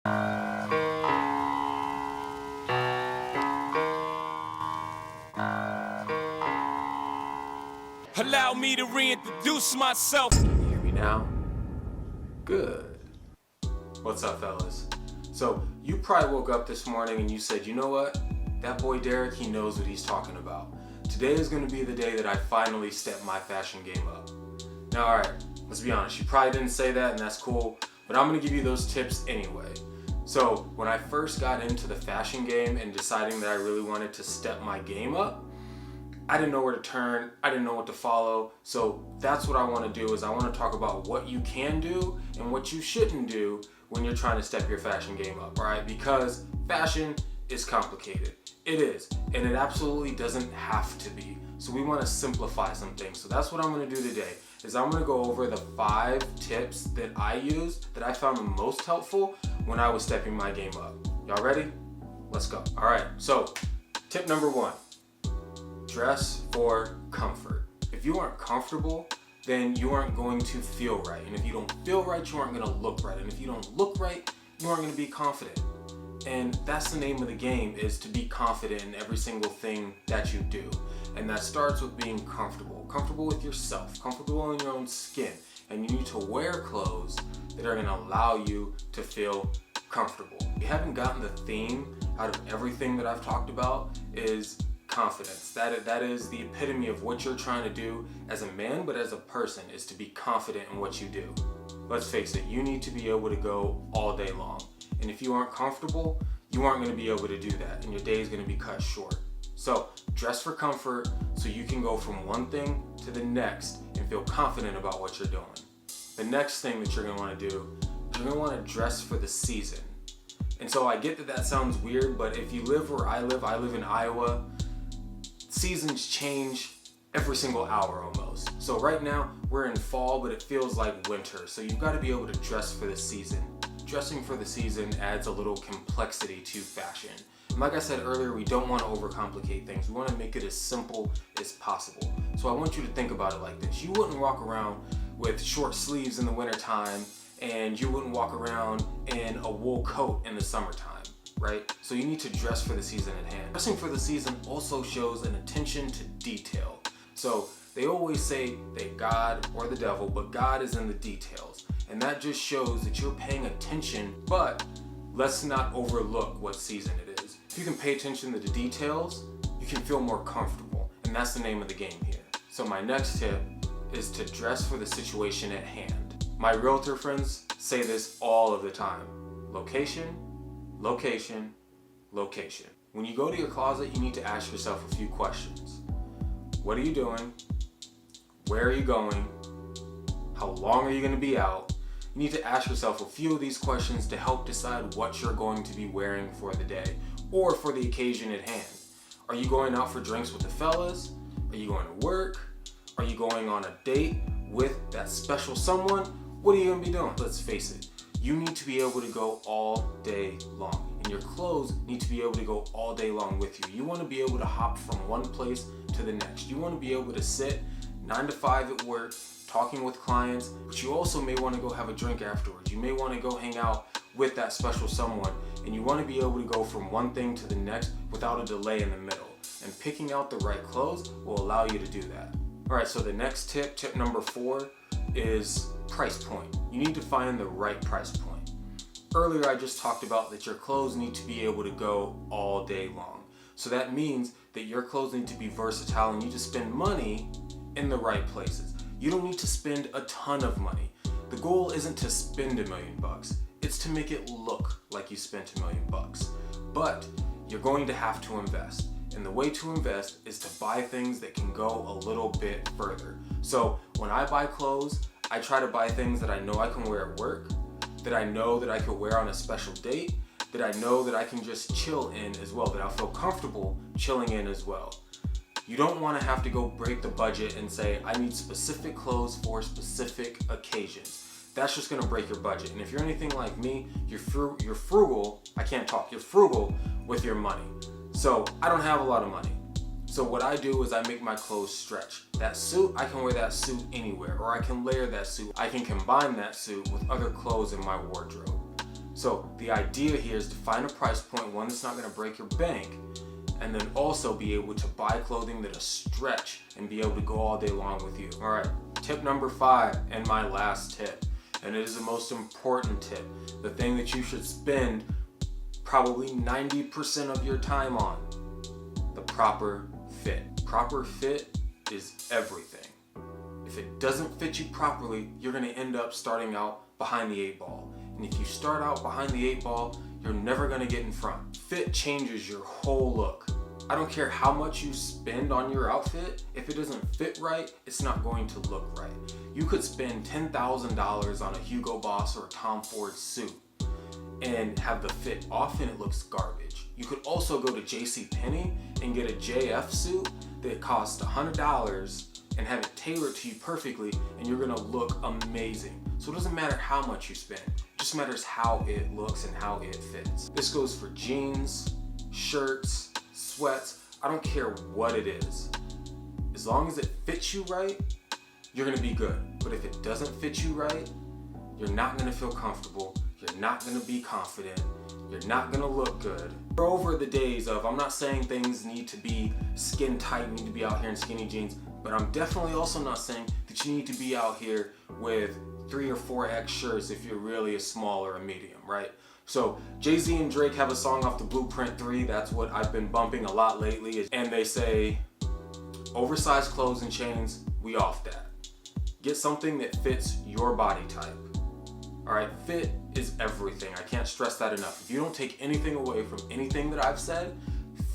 Allow me to reintroduce myself. Can you hear me now? Good. What's up, fellas? So, you probably woke up this morning and you said, you know what? That boy Derek, he knows what he's talking about. Today is going to be the day that I finally step my fashion game up. Now, alright, let's be honest. You probably didn't say that, and that's cool, but I'm going to give you those tips anyway. So, when I first got into the fashion game and deciding that I really wanted to step my game up, I didn't know where to turn, I didn't know what to follow, so that's what I want to do is I want to talk about what you can do and what you shouldn't do when you're trying to step your fashion game up, alright? Because fashion is complicated. It is, and it absolutely doesn't have to be. So we want to simplify some things. So that's what I'm going to do today, is I'm going to go over the 5 tips that I used that I found the most helpful when I was stepping my game up. Y'all ready? Let's go. Alright, so tip number 1. Dress for comfort. If you aren't comfortable, then you aren't going to feel right. And if you don't feel right, you aren't going to look right. And if you don't look right, you aren't going to be confident. And that's the name of the game, is to be confident in every single thing that you do. And that starts with being comfortable. Comfortable with yourself, comfortable in your own skin. And you need to wear clothes that are going to allow you to feel comfortable. If you haven't gotten the theme out of everything that I've talked about, is confidence. That is the epitome of what you're trying to do as a man, but as a person, is to be confident in what you do. Let's face it, you need to be able to go all day long. And if you aren't comfortable, you aren't going to be able to do that, and your day is going to be cut short. So dress for comfort so you can go from one thing to the next and feel confident about what you're doing. The next thing that you're going to want to do, you're going to want to dress for the season. And so I get that that sounds weird, but if you live where I live in Iowa, seasons change every single hour almost. So right now we're in fall, but it feels like winter. So you've got to be able to dress for the season. Dressing for the season adds a little complexity to fashion. And like I said earlier, we don't want to overcomplicate things. We want to make it as simple as possible. So I want you to think about it like this. You wouldn't walk around with short sleeves in the wintertime, and you wouldn't walk around in a wool coat in the summertime, right? So you need to dress for the season at hand. Dressing for the season also shows an attention to detail. So they always say that God or the devil, but God is in the details. And that just shows that you're paying attention, but let's not overlook what season it is. If you can pay attention to the details, you can feel more comfortable. And that's the name of the game here. So my next tip is to dress for the situation at hand. My realtor friends say this all of the time. Location, location, location. When you go to your closet, you need to ask yourself a few questions. What are you doing? Where are you going? How long are you going to be out? You need to ask yourself a few of these questions to help decide what you're going to be wearing for the day or for the occasion at hand. Are you going out for drinks with the fellas? Are you going to work? Are you going on a date with that special someone? What are you going to be doing? Let's face it, you need to be able to go all day long, and your clothes need to be able to go all day long with you. You want to be able to hop from one place to the next. You want to be able to sit 9 to 5 at work, talking with clients, but you also may want to go have a drink afterwards. You may want to go hang out with that special someone, and you want to be able to go from one thing to the next without a delay in the middle. And picking out the right clothes will allow you to do that. Alright, so the next tip number 4, is price point. You need to find the right price point. Earlier I just talked about that your clothes need to be able to go all day long. So that means that your clothes need to be versatile and you need to spend money in the right places. You don't need to spend a ton of money. The goal isn't to spend $1 million. It's to make it look like you spent $1 million. But you're going to have to invest. And the way to invest is to buy things that can go a little bit further. So when I buy clothes, I try to buy things that I know I can wear at work, that I know that I could wear on a special date, that I know that I can just chill in as well, that I'll feel comfortable chilling in as well. You don't want to have to go break the budget and say, I need specific clothes for specific occasions. That's just going to break your budget. And if you're anything like me, you're frugal. I can't talk. You're frugal with your money. So I don't have a lot of money. So what I do is I make my clothes stretch. That suit, I can wear that suit anywhere, or I can layer that suit. I can combine that suit with other clothes in my wardrobe. So the idea here is to find a price point, one that's not gonna break your bank, and then also be able to buy clothing that'll stretch and be able to go all day long with you. All right, tip number 5 and my last tip, and it is the most important tip, the thing that you should spend probably 90% of your time on, the proper fit. Proper fit is everything. If it doesn't fit you properly, you're gonna end up starting out behind the 8 ball. And if you start out behind the 8 ball, you're never gonna get in front. Fit changes your whole look. I don't care how much you spend on your outfit, if it doesn't fit right, it's not going to look right. You could spend $10,000 on a Hugo Boss or a Tom Ford suit and have the fit off and it looks garbage. You could also go to JCPenney and get a JF suit that costs $100 and have it tailored to you perfectly, and you're gonna look amazing. So it doesn't matter how much you spend, it just matters how it looks and how it fits. This goes for jeans, shirts, sweats, I don't care what it is. As long as it fits you right, you're gonna be good. But if it doesn't fit you right, you're not gonna feel comfortable, you're not gonna be confident, you're not gonna look good. We're over the days of, I'm not saying things need to be skin tight, need to be out here in skinny jeans, but I'm definitely also not saying that you need to be out here with 3 or 4X shirts if you're really a small or a medium, right? So Jay-Z and Drake have a song off the Blueprint 3, that's what I've been bumping a lot lately, and they say, oversized clothes and chains, we off that. Get something that fits your body type. All right, fit is everything. I can't stress that enough. If you don't take anything away from anything that I've said,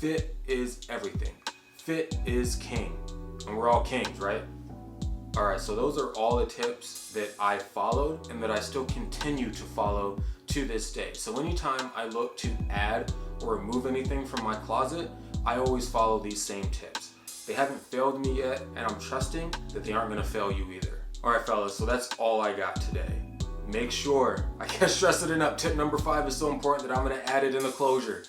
fit is everything. Fit is king. And we're all kings, right? All right, so those are all the tips that I followed and that I still continue to follow to this day. So anytime I look to add or remove anything from my closet, I always follow these same tips. They haven't failed me yet, and I'm trusting that they aren't gonna fail you either. All right, fellas, so that's all I got today. Make sure, I can't stress it enough, tip number 5 is so important that I'm gonna add it in the closure.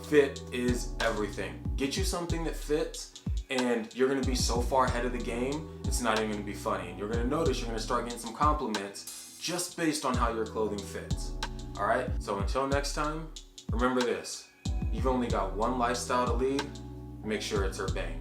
Fit is everything. Get you something that fits, and you're gonna be so far ahead of the game, it's not even gonna be funny. And you're gonna notice you're gonna start getting some compliments just based on how your clothing fits. All right, so until next time, remember this, you've only got one lifestyle to lead, make sure it's urbane.